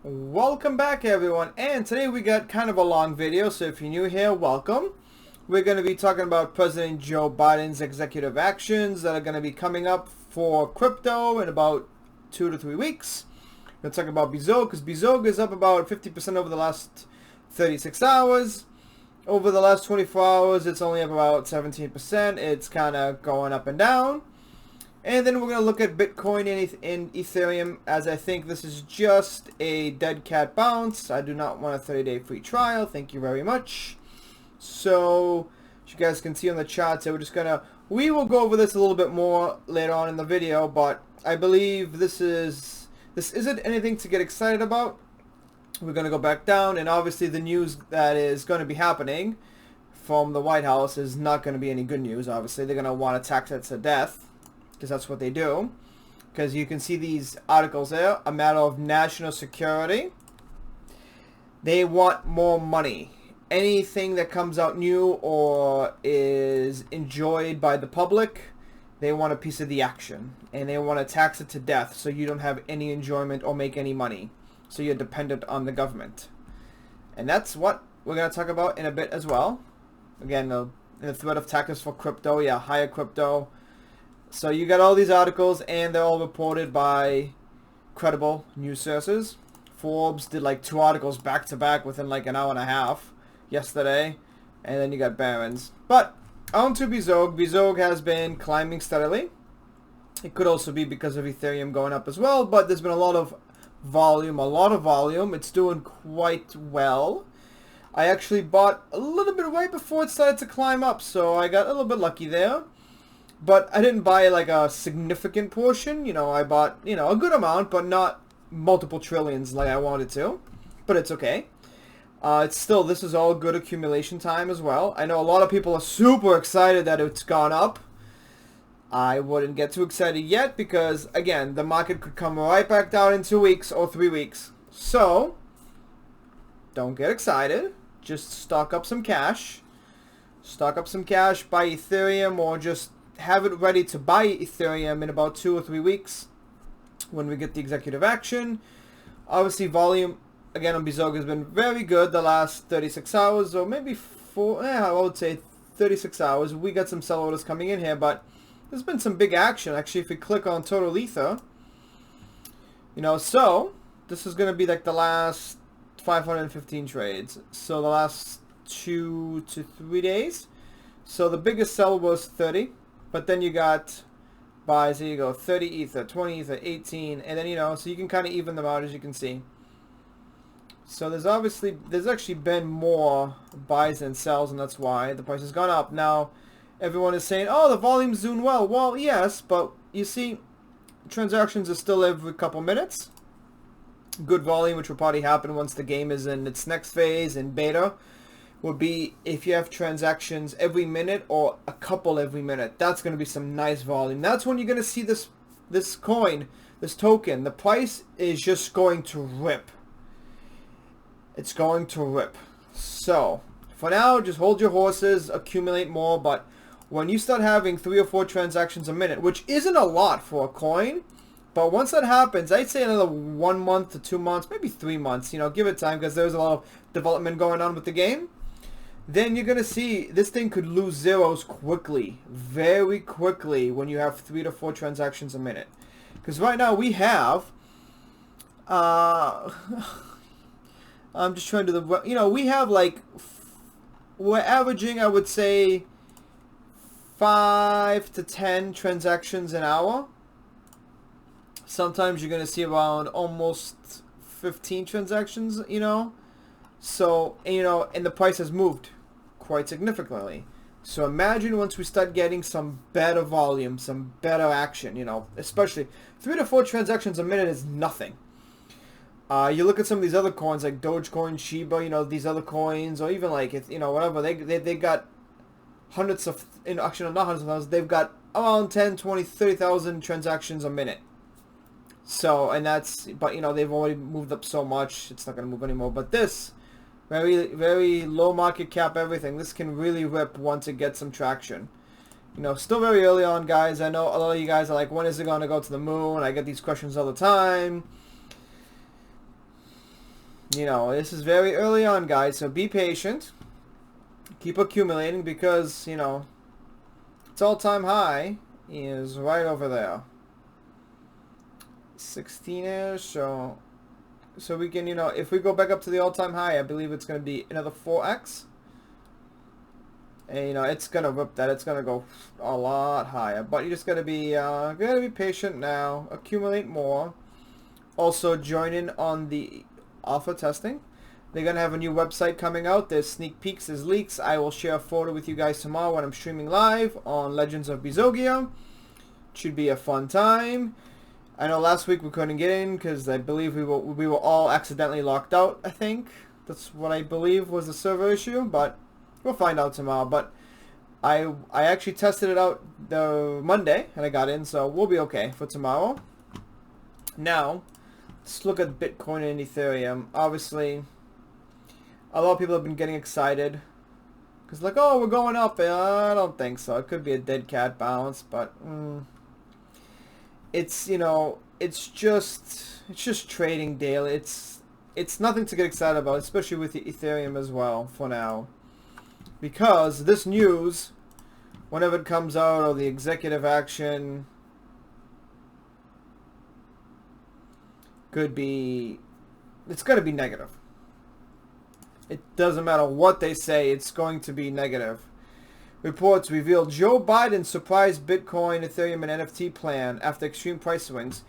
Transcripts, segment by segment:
Welcome back everyone, and today we got kind of a long video, so if you're new here, welcome. We're going to be talking about President Joe Biden's executive actions that are going to be coming up for crypto in about 2 to 3 weeks. We're going to talk about Bezoge, because Bezoge is up about 50% over the last 36 hours. Over the last 24 hours, it's only up about 17%. It's kind of going up and down. And then we're going to look at Bitcoin and Ethereum, as I think this is just a dead cat bounce. I do not want a 30-day free trial. Thank you very much. So, as you guys can see on the chart, so we will go over this a little bit more later on in the video, but I believe this isn't anything to get excited about. We're going to go back down, and obviously the news that is going to be happening from the White House is not going to be any good news. Obviously, they're going to want to tax it to death, because that's what they do. Because you can see these articles there, a matter of national security. They want more money. Anything that comes out new or is enjoyed by the public, they want a piece of the action. And they want to tax it to death so you don't have any enjoyment or make any money. So you're dependent on the government. And that's what we're going to talk about in a bit as well. Again, the threat of taxes for crypto, yeah, higher crypto. So you got all these articles, and they're all reported by credible news sources. Forbes did like 2 articles back to back within like an hour and a half yesterday. And then you got Barron's. But on to Bezoge. Bezoge has been climbing steadily. It could also be because of Ethereum going up as well, but there's been a lot of volume. It's doing quite well. I actually bought a little bit right before it started to climb up, so I got a little bit lucky there. But I didn't buy like a significant portion. You know, I bought, a good amount, but not multiple trillions like I wanted to. But it's okay. This is all good accumulation time as well. I know a lot of people are super excited that it's gone up. I wouldn't get too excited yet because, again, the market could come right back down in 2 weeks or 3 weeks. So, don't get excited. Just stock up some cash. Stock up some cash, buy Ethereum, or just have it ready to buy Ethereum in about 2 or 3 weeks when we get the executive action. Obviously, volume, again, on Bezoge has been very good the last 36 hours, or maybe I would say 36 hours. We got some sell orders coming in here, but there's been some big action. Actually, if we click on Total Ether, so this is going to be like the last 515 trades. So the last 2 to 3 days. So the biggest sell was 30. But then you got buys, here you go, 30 Ether, 20 Ether, 18, and then, so you can kind of even them out as you can see. So there's actually been more buys than sells, and that's why the price has gone up. Now, everyone is saying, oh, the volume's doing well. Well, yes, but you see, transactions are still every couple minutes. Good volume, which will probably happen once the game is in its next phase, in beta, would be if you have transactions every minute or a couple every minute. That's going to be some nice volume. That's when you're going to see this coin, this token. The price is just going to rip. It's going to rip. So, for now, just hold your horses, accumulate more, but when you start having 3 or 4 transactions a minute, which isn't a lot for a coin, but once that happens, I'd say another 1 month to 2 months, maybe 3 months, give it time because there's a lot of development going on with the game. Then you're going to see this thing could lose zeros quickly, very quickly, when you have 3 to 4 transactions a minute. Because right now we have, I'm just trying to, we have we're averaging, I would say, 5 to 10 transactions an hour. Sometimes you're going to see around almost 15 transactions, So, and the price has moved quite significantly. So imagine once we start getting some better volume, some better action, especially 3 to 4 transactions a minute is nothing. You look at some of these other coins like Dogecoin, Shiba, these other coins, or even whatever, they got hundreds of, actually not hundreds of thousands, they've got around 10, 20, 30,000 transactions a minute. So, and but they've already moved up so much, it's not going to move anymore. But this, very, very low market cap, everything, this can really rip once it gets some traction. Still very early on, guys. I know a lot of you guys are like, when is it going to go to the moon? I get these questions all the time. You know, this is very early on, guys, so be patient. Keep accumulating because, you know, its all-time high is right over there. 16-ish, so we can, you know, if we go back up to the all-time high, I believe it's going to be another 4x. And, you know, it's going to rip that. It's going to go a lot higher. But you just got to be patient now. Accumulate more. Also, join in on the alpha testing. They're going to have a new website coming out. There's sneak peeks, there's leaks. I will share a photo with you guys tomorrow when I'm streaming live on Legends of Bezoge. Should be a fun time. I know last week we couldn't get in because I believe we were all accidentally locked out, I think. That's what I believe was the server issue, but we'll find out tomorrow. But I actually tested it out the Monday and I got in, so we'll be okay for tomorrow. Now, let's look at Bitcoin and Ethereum. Obviously, a lot of people have been getting excited because like, oh, we're going up. I don't think so. It could be a dead cat bounce, but it's, you know, it's just trading daily. It's nothing to get excited about, especially with the Ethereum as well for now, because this news, whenever it comes out, or the executive action, could be, it's going to be negative. It doesn't matter what they say, it's going to be negative. Reports reveal Joe Biden's surprise Bitcoin, Ethereum, and NFT plan after extreme price swings.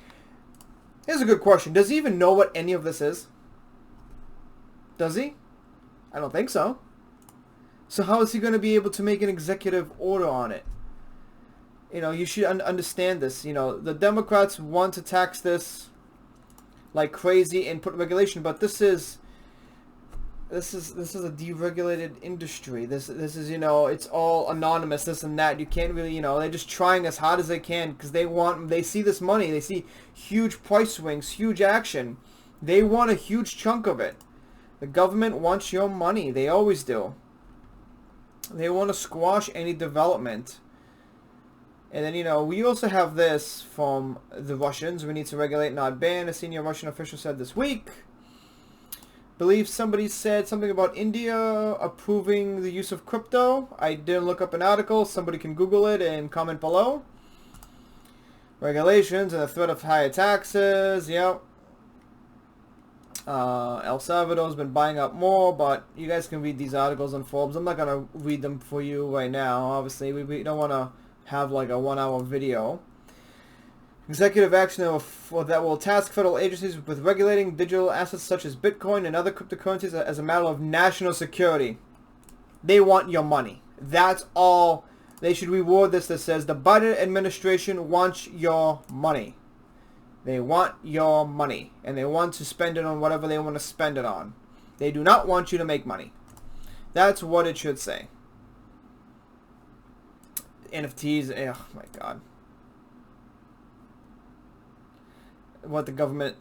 Here's a good question. Does he even know what any of this is? Does he? I don't think so. So how is he going to be able to make an executive order on it? You know, you should understand this. You know, the Democrats want to tax this like crazy and put regulation, but this is a deregulated industry. This is, you know, it's all anonymous, this and that. You can't really, you know, they're just trying as hard as they can because they see this money. They see huge price swings, huge action. They want a huge chunk of it. The government wants your money. They always do. They want to squash any development. And then, you know, we also have this from the Russians. We need to regulate, not ban, a senior Russian official said this week. Believe somebody said something about India approving the use of crypto. I didn't look up an article. Somebody can Google it and comment below. Regulations and the threat of higher taxes. Yep. El Salvador's been buying up more, but you guys can read these articles on Forbes. I'm not going to read them for you right now. Obviously, we don't want to have like a 1-hour video. Executive action that will task federal agencies with regulating digital assets such as Bitcoin and other cryptocurrencies as a matter of national security. They want your money. That's all. They should reward this that says the Biden administration wants your money. They want your money, and they want to spend it on whatever they want to spend it on. They do not want you to make money. That's what it should say. NFTs, oh my god. What the government...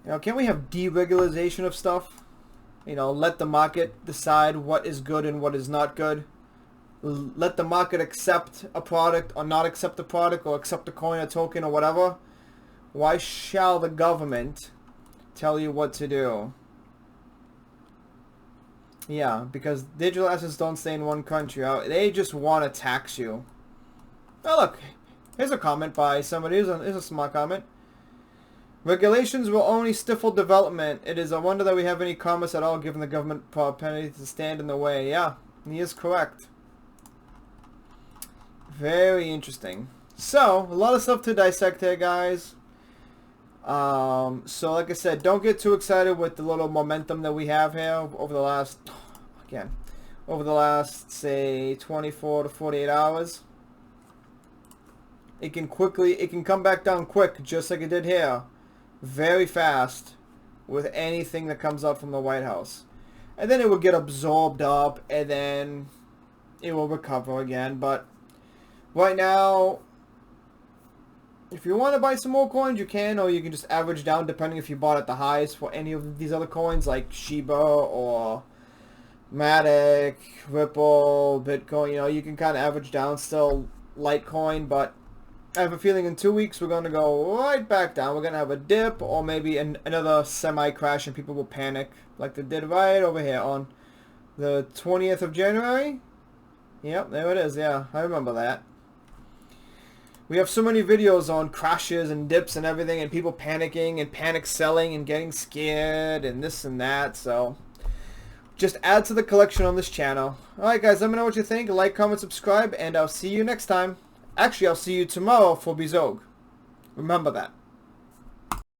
You know, can't we have deregulation of stuff? You know, let the market decide what is good and what is not good. Let the market accept a product or not accept a product, or accept a coin, a token, or whatever. Why shall the government tell you what to do? Yeah, because digital assets don't stay in one country. They just want to tax you. Oh, look. Here's a comment by somebody. Here's a smart comment. Regulations will only stifle development. It is a wonder that we have any commerce at all, given the government penalty to stand in the way. Yeah, he is correct. Very interesting. So, a lot of stuff to dissect here, guys. So, like I said, don't get too excited with the little momentum that we have here over the last, say, 24 to 48 hours. It can come back down quick, just like it did here. Very fast with anything that comes up from the White House. And then it will get absorbed up, and then it will recover again. But right now, if you want to buy some more coins, you can, or you can just average down, depending if you bought at the highest for any of these other coins, like Shiba or Matic, Ripple, Bitcoin. You know, you can kind of average down still Litecoin, but I have a feeling in 2 weeks we're going to go right back down. We're going to have a dip or maybe another semi-crash and people will panic like they did right over here on the 20th of January. Yep, there it is. Yeah, I remember that. We have so many videos on crashes and dips and everything and people panicking and panic selling and getting scared and this and that. So just add to the collection on this channel. Alright guys, let me know what you think. Like, comment, subscribe, and I'll see you next time. Actually, I'll see you tomorrow for Bezoge. Remember that.